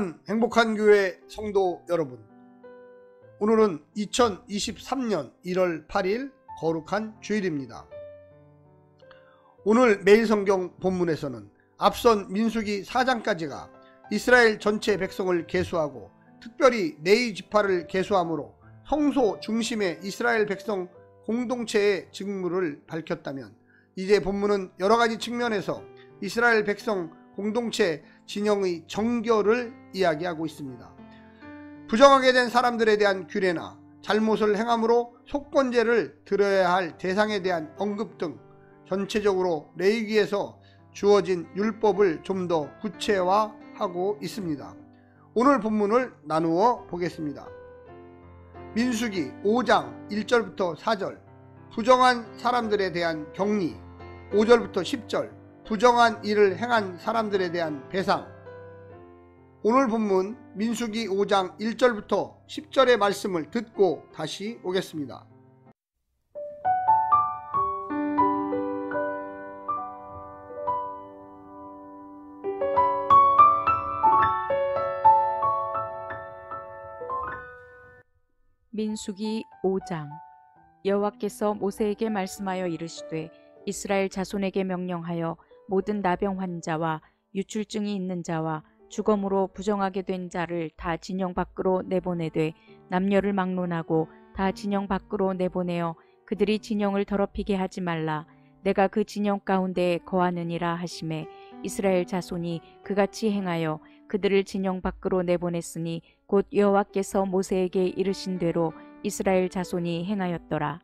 사랑하는 행복한 교회 성도 여러분, 오늘은 2023년 1월 8일 거룩한 주일입니다. 오늘 매일 성경 본문에서는 앞선 민수기 4장까지가 이스라엘 전체 백성을 계수하고 특별히 레위 지파를 계수함으로 성소 중심의 이스라엘 백성 공동체의 직무를 밝혔다면, 이제 본문은 여러가지 측면에서 이스라엘 백성 공동체 진영의 정결을 이야기하고 있습니다. 부정하게 된 사람들에 대한 규례나 잘못을 행함으로 속건제를 드려야 할 대상에 대한 언급 등 전체적으로 레위기에서 주어진 율법을 좀 더 구체화하고 있습니다. 오늘 본문을 나누어 보겠습니다. 민수기 5장 1절부터 4절, 부정한 사람들에 대한 격리, 5절부터 10절, 부정한 일을 행한 사람들에 대한 배상. 오늘 본문 민수기 5장 1절부터 10절의 말씀을 듣고 다시 오겠습니다. 민수기 5장. 여호와께서 모세에게 말씀하여 이르시되 이스라엘 자손에게 명령하여 모든 나병 환자와 유출증이 있는 자와 주검으로 부정하게 된 자를 다 진영 밖으로 내보내되 남녀를 막론하고 다 진영 밖으로 내보내어 그들이 진영을 더럽히게 하지 말라. 내가 그 진영 가운데에 거하느니라 하시매, 이스라엘 자손이 그같이 행하여 그들을 진영 밖으로 내보냈으니 곧 여호와께서 모세에게 이르신 대로 이스라엘 자손이 행하였더라.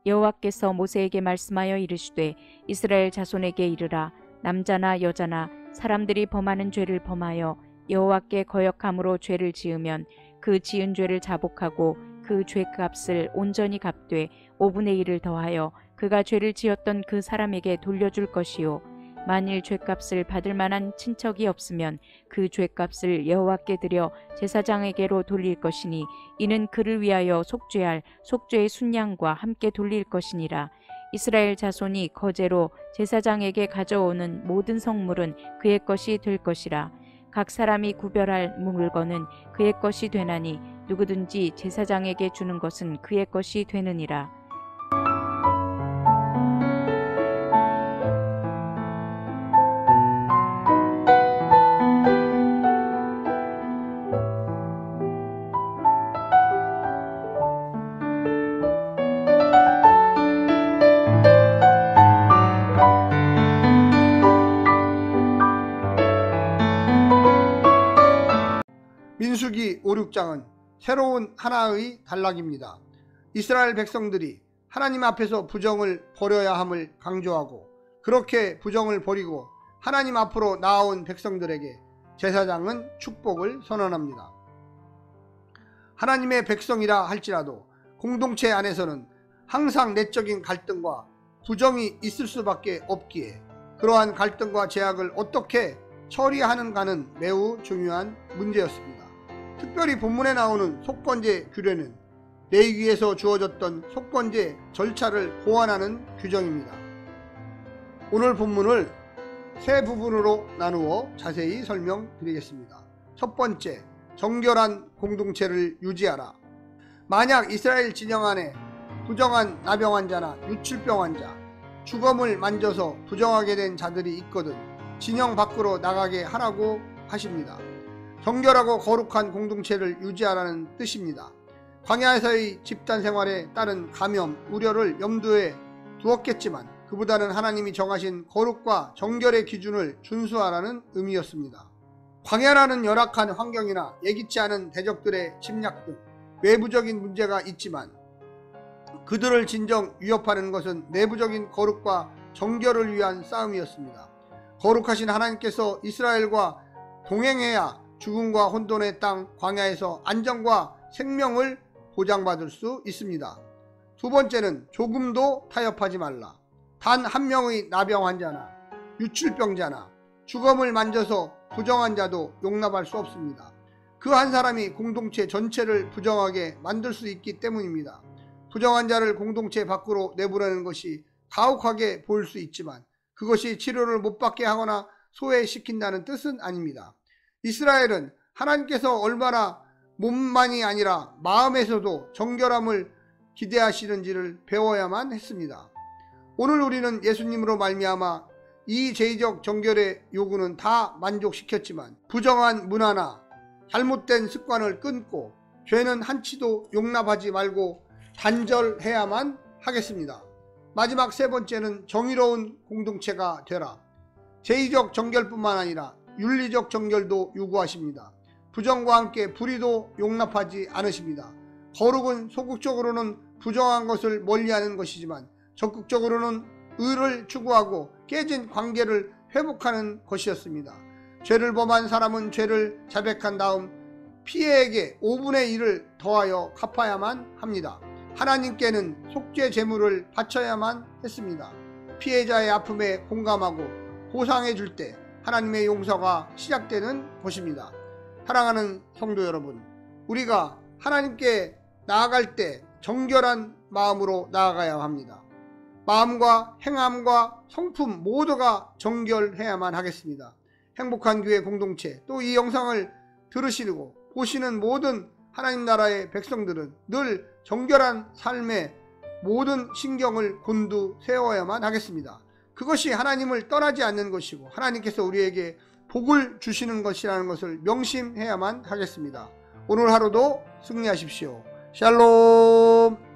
여호와께서 모세에게 말씀하여 이르시되 이스라엘 자손에게 이르라. 남자나 여자나 사람들이 범하는 죄를 범하여 여호와께 거역함으로 죄를 지으면 그 지은 죄를 자복하고 그 죄값을 온전히 갚되 5분의 1을 더하여 그가 죄를 지었던 그 사람에게 돌려줄 것이요, 만일 죄값을 받을 만한 친척이 없으면 그 죄값을 여호와께 드려 제사장에게로 돌릴 것이니 이는 그를 위하여 속죄할 속죄의 순양과 함께 돌릴 것이니라. 이스라엘 자손이 거제로 제사장에게 가져오는 모든 성물은 그의 것이 될 것이라. 각 사람이 구별할 물건은 그의 것이 되나니 누구든지 제사장에게 주는 것은 그의 것이 되느니라. 민수기 5, 6장은 새로운 하나의 단락입니다. 이스라엘 백성들이 하나님 앞에서 부정을 버려야 함을 강조하고, 그렇게 부정을 버리고 하나님 앞으로 나아온 백성들에게 제사장은 축복을 선언합니다. 하나님의 백성이라 할지라도 공동체 안에서는 항상 내적인 갈등과 부정이 있을 수밖에 없기에 그러한 갈등과 제약을 어떻게 처리하는가는 매우 중요한 문제였습니다. 특별히 본문에 나오는 속건제 규례는 레위기에서 주어졌던 속건제 절차를 보완하는 규정입니다. 오늘 본문을 세 부분으로 나누어 자세히 설명드리겠습니다. 첫 번째, 정결한 공동체를 유지하라. 만약 이스라엘 진영 안에 부정한 나병 환자나 유출병 환자, 주검을 만져서 부정하게 된 자들이 있거든 진영 밖으로 나가게 하라고 하십니다. 정결하고 거룩한 공동체를 유지하라는 뜻입니다. 광야에서의 집단 생활에 따른 감염, 우려를 염두에 두었겠지만 그보다는 하나님이 정하신 거룩과 정결의 기준을 준수하라는 의미였습니다. 광야라는 열악한 환경이나 예기치 않은 대적들의 침략 등 외부적인 문제가 있지만 그들을 진정 위협하는 것은 내부적인 거룩과 정결을 위한 싸움이었습니다. 거룩하신 하나님께서 이스라엘과 동행해야 죽음과 혼돈의 땅 광야에서 안전과 생명을 보장받을 수 있습니다. 두 번째는 조금도 타협하지 말라. 단 한 명의 나병 환자나 유출병자나 주검을 만져서 부정한 자도 용납할 수 없습니다. 그 한 사람이 공동체 전체를 부정하게 만들 수 있기 때문입니다. 부정한 자를 공동체 밖으로 내보내는 것이 가혹하게 보일 수 있지만 그것이 치료를 못 받게 하거나 소외시킨다는 뜻은 아닙니다. 이스라엘은 하나님께서 얼마나 몸만이 아니라 마음에서도 정결함을 기대하시는지를 배워야만 했습니다. 오늘 우리는 예수님으로 말미암아 이 죄적 정결의 요구는 다 만족시켰지만 부정한 문화나 잘못된 습관을 끊고 죄는 한치도 용납하지 말고 단절해야만 하겠습니다. 마지막 세 번째는 정의로운 공동체가 되라. 죄의적 정결뿐만 아니라 윤리적 정결도 요구하십니다. 부정과 함께 불의도 용납하지 않으십니다. 거룩은 소극적으로는 부정한 것을 멀리하는 것이지만 적극적으로는 의를 추구하고 깨진 관계를 회복하는 것이었습니다. 죄를 범한 사람은 죄를 자백한 다음 피해에게 5분의 1을 더하여 갚아야만 합니다. 하나님께는 속죄 제물을 바쳐야만 했습니다. 피해자의 아픔에 공감하고 보상해 줄 때 하나님의 용서가 시작되는 것입니다. 사랑하는 성도 여러분, 우리가 하나님께 나아갈 때 정결한 마음으로 나아가야 합니다. 마음과 행함과 성품 모두가 정결해야만 하겠습니다. 행복한 교회 공동체, 또 이 영상을 들으시고 보시는 모든 하나님 나라의 백성들은 늘 정결한 삶에 모든 신경을 곤두 세워야만 하겠습니다. 그것이 하나님을 떠나지 않는 것이고 하나님께서 우리에게 복을 주시는 것이라는 것을 명심해야만 하겠습니다. 오늘 하루도 승리하십시오. 샬롬.